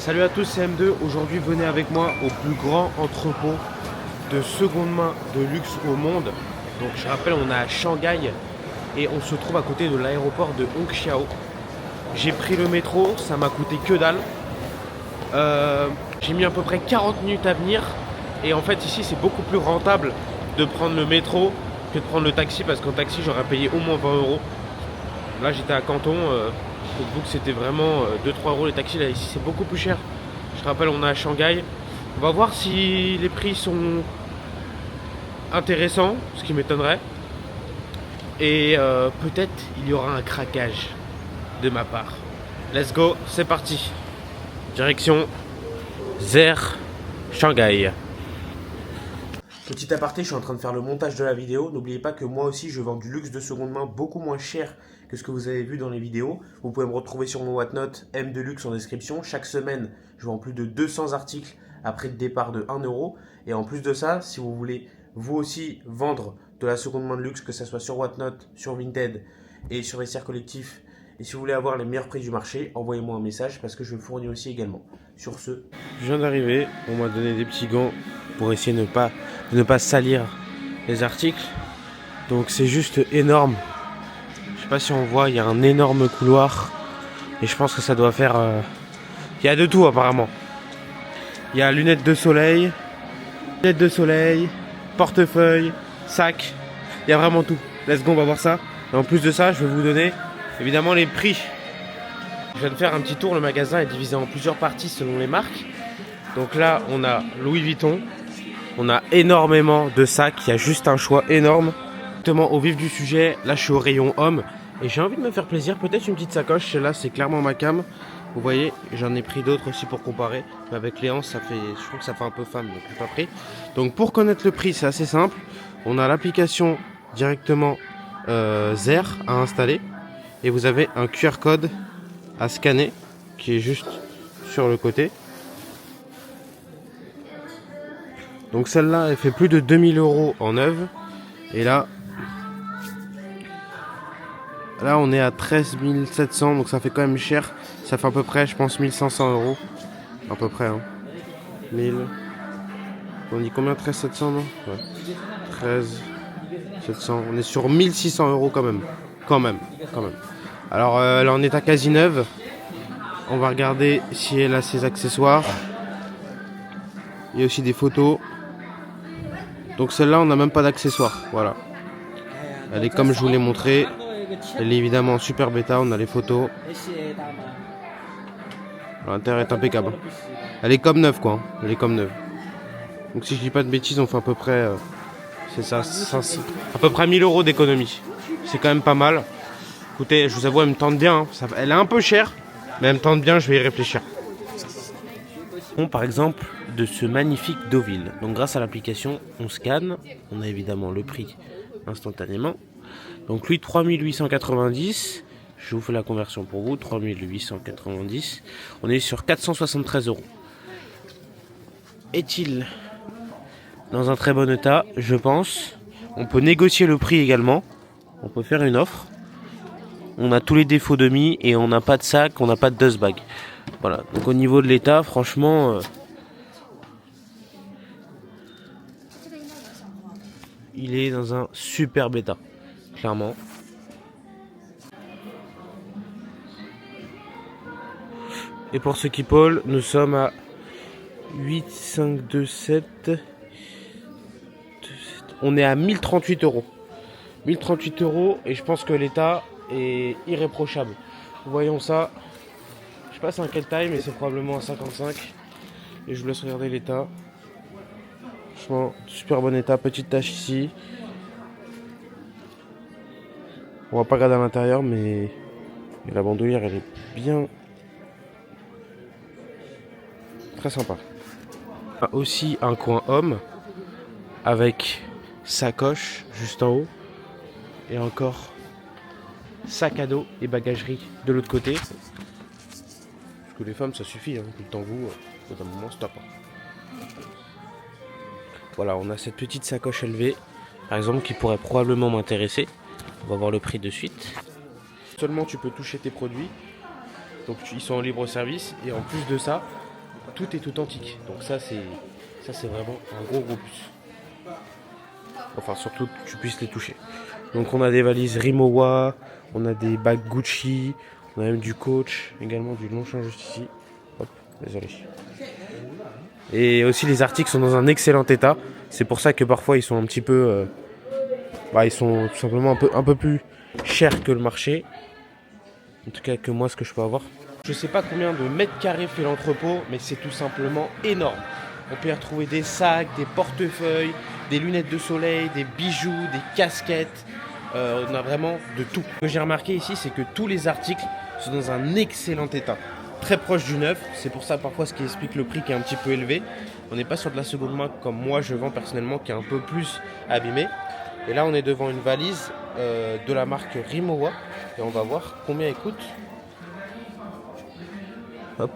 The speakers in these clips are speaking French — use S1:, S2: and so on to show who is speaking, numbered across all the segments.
S1: Salut à tous, c'est M2. Aujourd'hui, venez avec moi au plus grand entrepôt de seconde main de luxe au monde. Donc, je rappelle, on est à Shanghai et on se trouve à côté de l'aéroport de Hongqiao. J'ai pris le métro, ça m'a coûté que dalle. J'ai mis à peu près 40 minutes à venir. Et en fait, ici, c'est beaucoup plus rentable de prendre le métro que de prendre le taxi parce qu'en taxi, j'aurais payé au moins 20 euros. Là, j'étais à Canton. Donc c'était vraiment 2-3 euros les taxis. Là, ici, c'est beaucoup plus cher. Je rappelle, on est à Shanghai. On va voir si les prix sont intéressants, ce qui m'étonnerait. Et peut-être il y aura un craquage de ma part. Let's go, c'est parti. Direction Zer Shanghai. Petit aparté, je suis en train de faire le montage de la vidéo. N'oubliez pas que moi aussi, je vends du luxe de seconde main beaucoup moins cher que ce que vous avez vu dans les vidéos. Vous pouvez me retrouver sur mon Whatnot M de luxe en description. Chaque semaine, je vends plus de 200 articles à prix de départ de 1 euro. Et en plus de ça, si vous voulez vous aussi vendre de la seconde main de luxe, que ce soit sur Whatnot, sur Vinted et sur Vestiaire Collectif, et si vous voulez avoir les meilleurs prix du marché, envoyez-moi un message parce que je fournis aussi également. Sur ce, je viens d'arriver, on m'a donné des petits gants pour essayer de ne pas salir les articles. Donc c'est juste énorme. Je sais pas si on voit, il y a un énorme couloir et je pense que ça doit faire... Il y a de tout apparemment. Il y a lunettes de soleil, portefeuille, sac, il y a vraiment tout. Let's go, on va voir ça. Et en plus de ça, je vais vous donner évidemment les prix. Je viens de faire un petit tour, le magasin est divisé en plusieurs parties selon les marques. Donc là, on a Louis Vuitton, on a énormément de sacs, il y a juste un choix énorme. Exactement au vif du sujet, là je suis au rayon homme et j'ai envie de me faire plaisir, peut-être une petite sacoche, celle-là c'est clairement ma cam. Vous voyez, j'en ai pris d'autres aussi pour comparer, mais avec les hanches, je trouve que ça fait un peu femme, donc je n'ai pas pris. Donc pour connaître le prix, c'est assez simple, on a l'application directement Zer à installer et vous avez un QR code à scanner qui est juste sur le côté. Donc celle-là, elle fait plus de 2000 euros en neuve. Et là, on est à 13 700, donc ça fait quand même cher. Ça fait à peu près, je pense, 1500 euros. À peu près, hein. 1000. On dit combien? 13 700, non? Ouais. 13 700. On est sur 1600 euros quand même. Quand même. Alors là, on est à quasi neuve. On va regarder si elle a ses accessoires. Il y a aussi des photos. Donc celle-là, on n'a même pas d'accessoires. Voilà. Elle est comme je vous l'ai montré. Elle est évidemment en super bêta. On a les photos. L'intérieur est impeccable. Elle est comme neuve, quoi. Elle est comme neuve. Donc si je dis pas de bêtises, on fait à peu près... c'est ça, à peu près 1000 euros d'économie. C'est quand même pas mal. Écoutez, je vous avoue, elle me tente bien. Hein. Elle est un peu chère, mais elle me tente bien, je vais y réfléchir. Bon, par exemple, de ce magnifique Deauville. Donc grâce à l'application, on scanne. On a évidemment le prix instantanément. Donc lui, 3890. Je vous fais la conversion pour vous. 3890. On est sur 473 euros. Est-il dans un très bon état? Je pense. On peut négocier le prix également. On peut faire une offre. On a tous les défauts de Mi et on n'a pas de sac, on n'a pas de dust bag. Voilà. Donc au niveau de l'état, franchement, il est dans un super état, clairement. Et pour ce Keepall, nous sommes à 8527. On est à 1038 euros. 1038 euros et je pense que l'état est irréprochable. Voyons ça. Je sais pas c'est en quelle taille, mais c'est probablement un 55. Et je vous laisse regarder l'état. Franchement, super bon état. Petite tache ici. On va pas regarder à l'intérieur, mais la bandoulière, elle est bien. Très sympa. Aussi un coin homme avec sacoche juste en haut. Et encore sac à dos et bagagerie de l'autre côté. Parce que les femmes, ça suffit. Hein. Tout le temps, vous, au bout d'un moment, stop. Voilà, on a cette petite sacoche élevée, par exemple, qui pourrait probablement m'intéresser. On va voir le prix de suite. Seulement, tu peux toucher tes produits. Donc, ils sont en libre service. Et en plus de ça, tout est authentique. Donc ça c'est vraiment un gros plus. Enfin surtout que tu puisses les toucher. Donc on a des valises Rimowa, on a des bagues Gucci, on a même du Coach, également du Longchamp juste ici. Hop, désolé. Et aussi les articles sont dans un excellent état. C'est pour ça que parfois ils sont un petit peu... ils sont tout simplement un peu plus chers que le marché. En tout cas que moi ce que je peux avoir. Je sais pas combien de mètres carrés fait l'entrepôt, mais c'est tout simplement énorme. On peut y retrouver des sacs, des portefeuilles, des lunettes de soleil, des bijoux, des casquettes. On a vraiment de tout. Ce que j'ai remarqué ici, c'est que tous les articles sont dans un excellent état. Très proche du neuf. C'est pour ça parfois ce qui explique le prix qui est un petit peu élevé. On n'est pas sur de la seconde main comme moi je vends personnellement qui est un peu plus abîmée. Et là on est devant une valise de la marque Rimowa. Et on va voir combien elle coûte. Hop.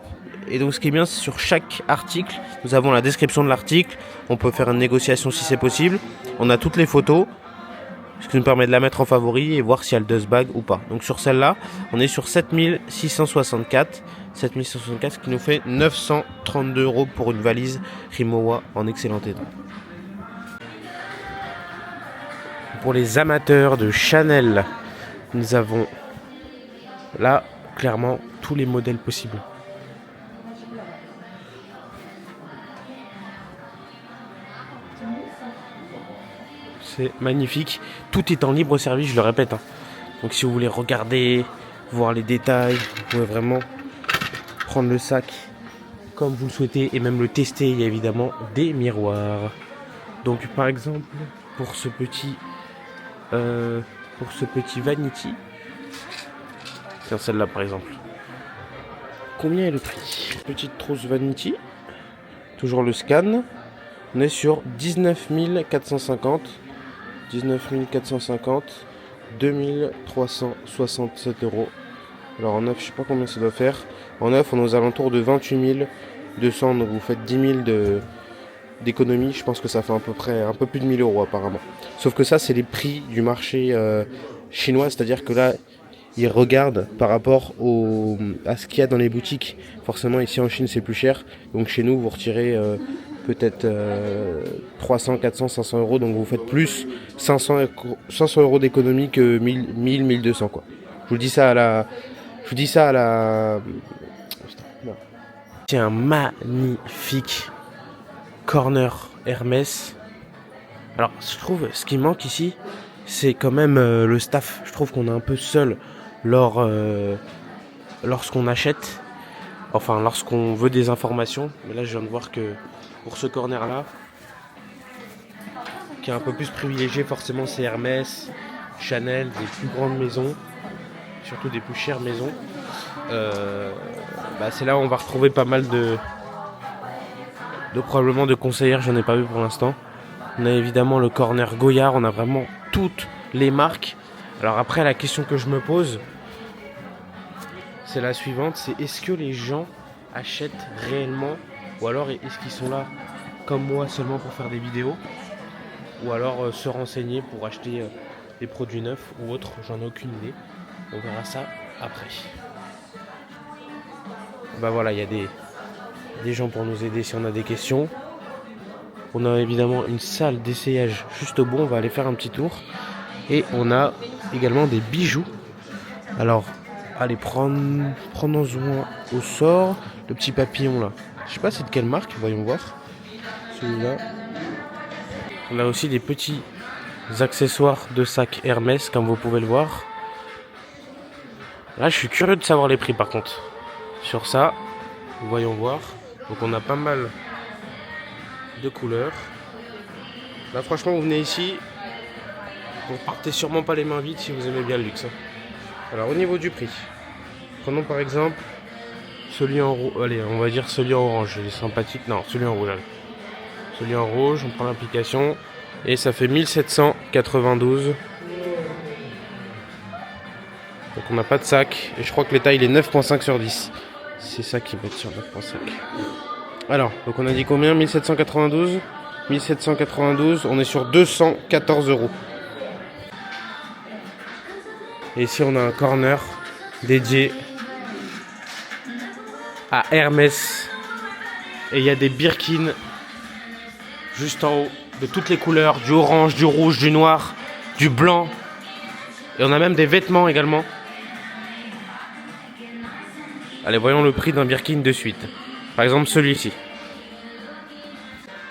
S1: Et donc ce qui est bien, c'est sur chaque article, nous avons la description de l'article. On peut faire une négociation si c'est possible. On a toutes les photos, ce qui nous permet de la mettre en favori et voir si elle dust bag ou pas. Donc sur celle-là, on est sur 7664. 7664, ce qui nous fait 932 € pour une valise Rimowa en excellent état. Pour les amateurs de Chanel, nous avons là clairement tous les modèles possibles. C'est magnifique. Tout est en libre service, je le répète. Donc si vous voulez regarder, voir les détails, vous pouvez vraiment prendre le sac comme vous le souhaitez et même le tester. Il y a évidemment des miroirs. Donc par exemple, pour ce petit vanity, tiens celle-là par exemple. Combien est le prix? Petite trousse vanity, toujours le scan. On est sur 19 450. 19 450, 2367 €. Alors en neuf, je sais pas combien ça doit faire. En neuf, on est aux alentours de 28 200. Donc vous faites 10 000 d'économie. Je pense que ça fait à peu près un peu plus de 1000 € apparemment. Sauf que ça, c'est les prix du marché chinois. C'est-à-dire que là, ils regardent par rapport à ce qu'il y a dans les boutiques. Forcément, ici en Chine, c'est plus cher. Donc chez nous, vous retirez... peut-être 300, 400, 500 €, donc vous faites plus 500 € d'économie que 1000, 1200 quoi. Je vous dis ça à la... C'est un magnifique corner Hermès. Alors je trouve ce qui manque ici, c'est quand même le staff. Je trouve qu'on est un peu seul lorsqu'on achète. Enfin, lorsqu'on veut des informations. Mais là, je viens de voir que pour ce corner-là, qui est un peu plus privilégié, forcément, c'est Hermès, Chanel, des plus grandes maisons, surtout des plus chères maisons. C'est là où on va retrouver pas mal de probablement de conseillères, j'en ai pas vu pour l'instant. On a évidemment le corner Goyard, on a vraiment toutes les marques. Alors après, la question que je me pose, c'est la suivante, c'est est-ce que les gens achètent réellement, ou alors est-ce qu'ils sont là comme moi seulement pour faire des vidéos, ou alors se renseigner pour acheter des produits neufs ou autres, j'en ai aucune idée. On verra ça après. Voilà, il y a des gens pour nous aider si on a des questions. On a évidemment une salle d'essayage juste au bout, on va aller faire un petit tour. Et on a également des bijoux. Alors, allez, prenons-en au sort. Le petit papillon là. Je sais pas c'est de quelle marque, voyons voir. Celui-là. On a aussi des petits accessoires de sac Hermès, comme vous pouvez le voir. Là, je suis curieux de savoir les prix par contre. Sur ça, voyons voir. Donc on a pas mal de couleurs. Là, franchement, vous venez ici, vous partez sûrement pas les mains vides si vous aimez bien le luxe. Alors au niveau du prix, prenons par exemple celui en rouge, allez on va dire celui en orange, il est sympathique, non celui en rouge, allez. Celui en rouge, on prend l'application et ça fait 1792. Donc on n'a pas de sac et je crois que l'état il est 9.5 sur 10. C'est ça qui va être sur 9.5. Alors, donc on a dit combien? 1792. 1792, on est sur 214 €. Et ici on a un corner dédié à Hermès. Et il y a des Birkin juste en haut, de toutes les couleurs, du orange, du rouge, du noir, du blanc. Et on a même des vêtements également. Allez, voyons le prix d'un Birkin de suite. Par exemple, celui-ci.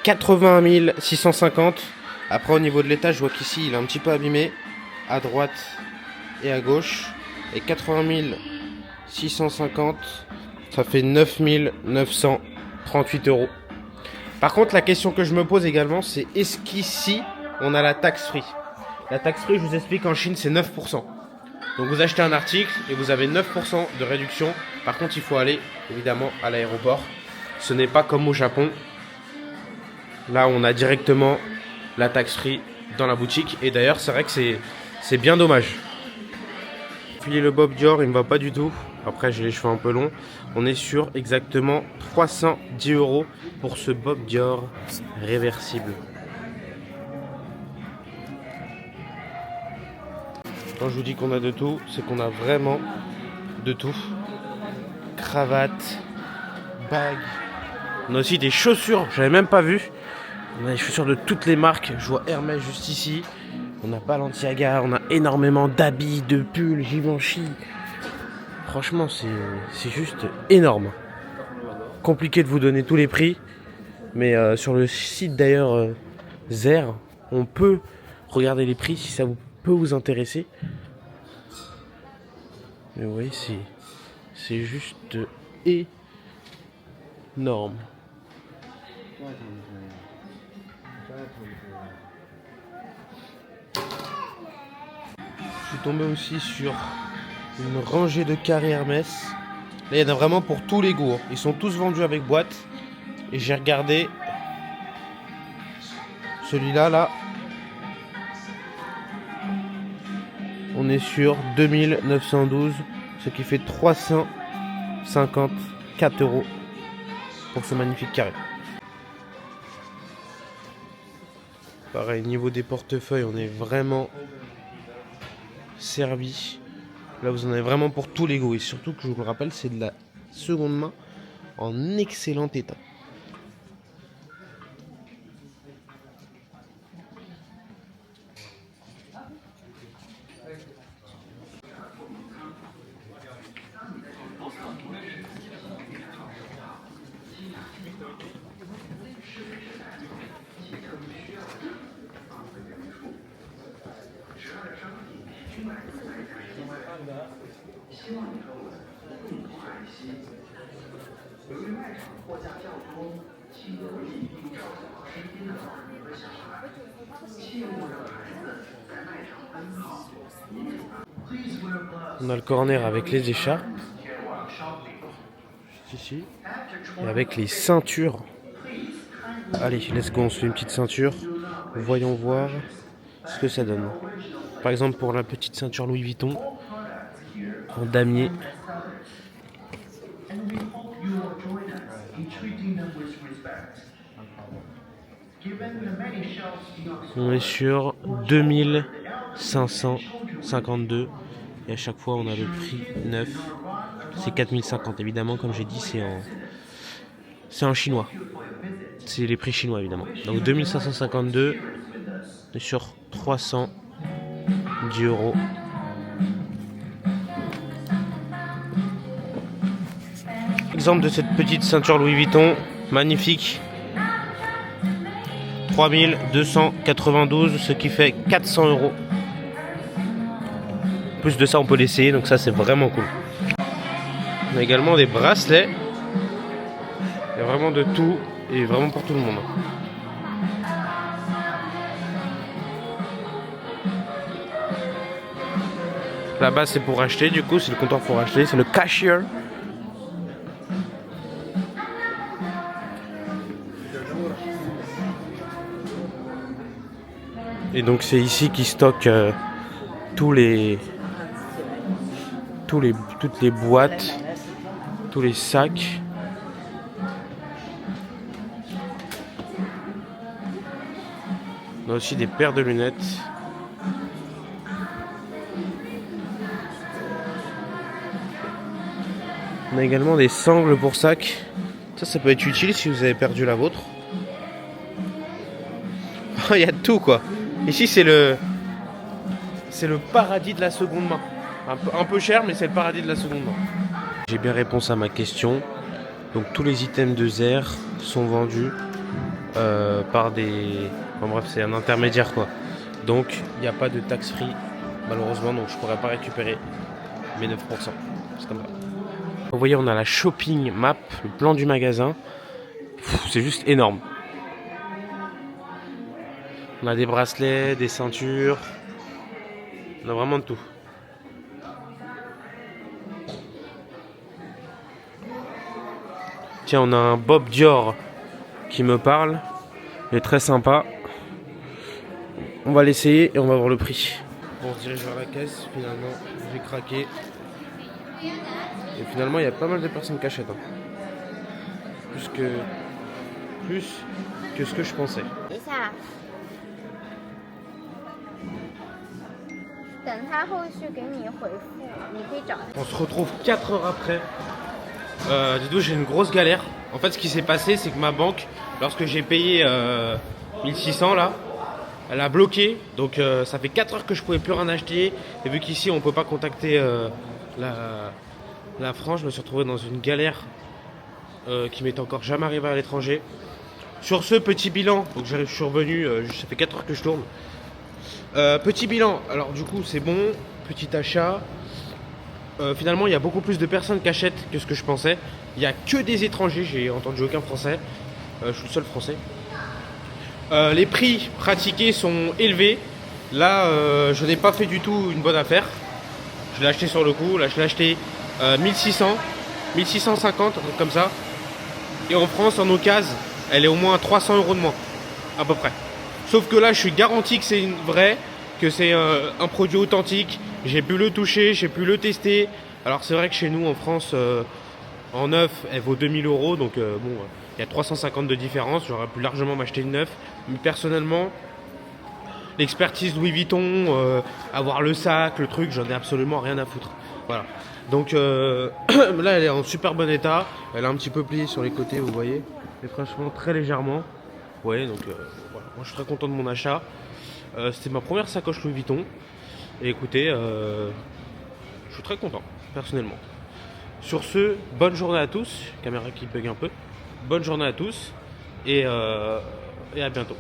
S1: 81 650. Après, au niveau de l'étage, je vois qu'ici, il est un petit peu abîmé. À droite et à gauche. Et 80 650, ça fait 9 938 euros. Par contre, la question que je me pose également, c'est est-ce qu'ici, on a la taxe free? La taxe free, je vous explique, en Chine, c'est 9%. Donc vous achetez un article et vous avez 9% de réduction. Par contre, il faut aller évidemment à l'aéroport. Ce n'est pas comme au Japon. Là, on a directement la taxe free dans la boutique. Et d'ailleurs, c'est vrai que c'est bien dommage. Filer le Bob Dior, il me va pas du tout. Après, j'ai les cheveux un peu longs. On est sur exactement 310 euros pour ce Bob Dior réversible. Quand je vous dis qu'on a de tout, c'est qu'on a vraiment de tout. Cravate, bague. On a aussi des chaussures, j'avais même pas vu. On a des chaussures de toutes les marques. Je vois Hermès juste ici. On a Balenciaga, on a énormément d'habits, de pulls, Givenchy. Franchement, c'est juste énorme. Compliqué de vous donner tous les prix. Mais sur le site d'ailleurs Zer, on peut regarder les prix si ça peut vous intéresser. Mais vous voyez, c'est juste énorme. Je suis tombé aussi sur une rangée de carrés Hermès. Là, il y en a vraiment pour tous les goûts. Ils sont tous vendus avec boîte. Et j'ai regardé celui-là, là. On est sur 2912, ce qui fait 354 euros pour ce magnifique carré. Pareil, niveau des portefeuilles, on est vraiment servi. Là, vous en avez vraiment pour tous les goûts. Et surtout que je vous le rappelle, c'est de la seconde main en excellent état. On a le corner avec les écharpes, juste ici, et avec les ceintures. Allez, let's go, on se fait une petite ceinture. Voyons voir ce que ça donne. Par exemple, pour la petite ceinture Louis Vuitton, en damier. On est sur 2552 et à chaque fois on a le prix neuf. C'est 4050 évidemment, comme j'ai dit, c'est en chinois. C'est les prix chinois évidemment. Donc 2552 sur 310 euros. Exemple de cette petite ceinture Louis Vuitton, magnifique. 3292, ce qui fait 400 euros. Plus de ça, on peut l'essayer, donc ça, c'est vraiment cool. On a également des bracelets. Il y a vraiment de tout et vraiment pour tout le monde. Là-bas, c'est pour acheter, du coup, c'est le comptoir pour acheter, c'est le cashier. Et donc c'est ici qu'ils stockent toutes les boîtes, tous les sacs. On a aussi des paires de lunettes. On a également des sangles pour sacs Ça peut être utile si vous avez perdu la vôtre. Il y a de tout quoi. Ici c'est le paradis de la seconde main. Un peu cher, mais c'est le paradis de la seconde main. J'ai bien réponse à ma question. Donc tous les items de Zer sont vendus par des... Enfin bref, c'est un intermédiaire quoi. Donc il n'y a pas de tax free malheureusement, donc je pourrais pas récupérer mes 9%. C'est comme ça. Vous voyez, on a la shopping map, le plan du magasin. C'est juste énorme. On a des bracelets, des ceintures. On a vraiment de tout. Tiens, on a un Bob Dior qui me parle. Il est très sympa. On va l'essayer et on va voir le prix. Bon, on se dirige vers la caisse. Finalement, j'ai craqué. Et finalement, il y a pas mal de personnes qui achètent. Plus que ce que je pensais. On se retrouve 4 heures après. Dites-vous, j'ai une grosse galère. En fait, ce qui s'est passé, c'est que ma banque, lorsque j'ai payé 1600 là, elle a bloqué. Donc ça fait 4 heures que je pouvais plus rien acheter. Et vu qu'ici, on peut pas contacter la France, je me suis retrouvé dans une galère qui m'est encore jamais arrivée à l'étranger. Sur ce petit bilan, donc je suis revenu, ça fait 4 heures que je tourne. Petit bilan, alors du coup c'est bon, petit achat. Finalement il y a beaucoup plus de personnes qui achètent que ce que je pensais. Il n'y a que des étrangers, j'ai entendu aucun français. Je suis le seul français. Les prix pratiqués sont élevés. Là je n'ai pas fait du tout une bonne affaire. Je l'ai acheté sur le coup, là je l'ai acheté 1600, 1650, un truc comme ça. Et en France en occasion, elle est au moins 300 € de moins, à peu près. Sauf que là, je suis garanti que c'est une vraie, que c'est un produit authentique. J'ai pu le toucher, j'ai pu le tester. Alors c'est vrai que chez nous, en France, en neuf, elle vaut 2000 €. Donc bon, il y a 350 de différence. J'aurais pu largement m'acheter une neuve. Mais personnellement, l'expertise Louis Vuitton, avoir le sac, le truc, j'en ai absolument rien à foutre. Voilà. Donc là, elle est en super bon état. Elle est un petit peu pliée sur les côtés, vous voyez. Mais franchement, très légèrement. Vous voyez, donc voilà. Moi, je suis très content de mon achat. C'était ma première sacoche Louis Vuitton. Et écoutez, je suis très content, personnellement. Sur ce, bonne journée à tous. Caméra qui bug un peu. Bonne journée à tous. Et à bientôt.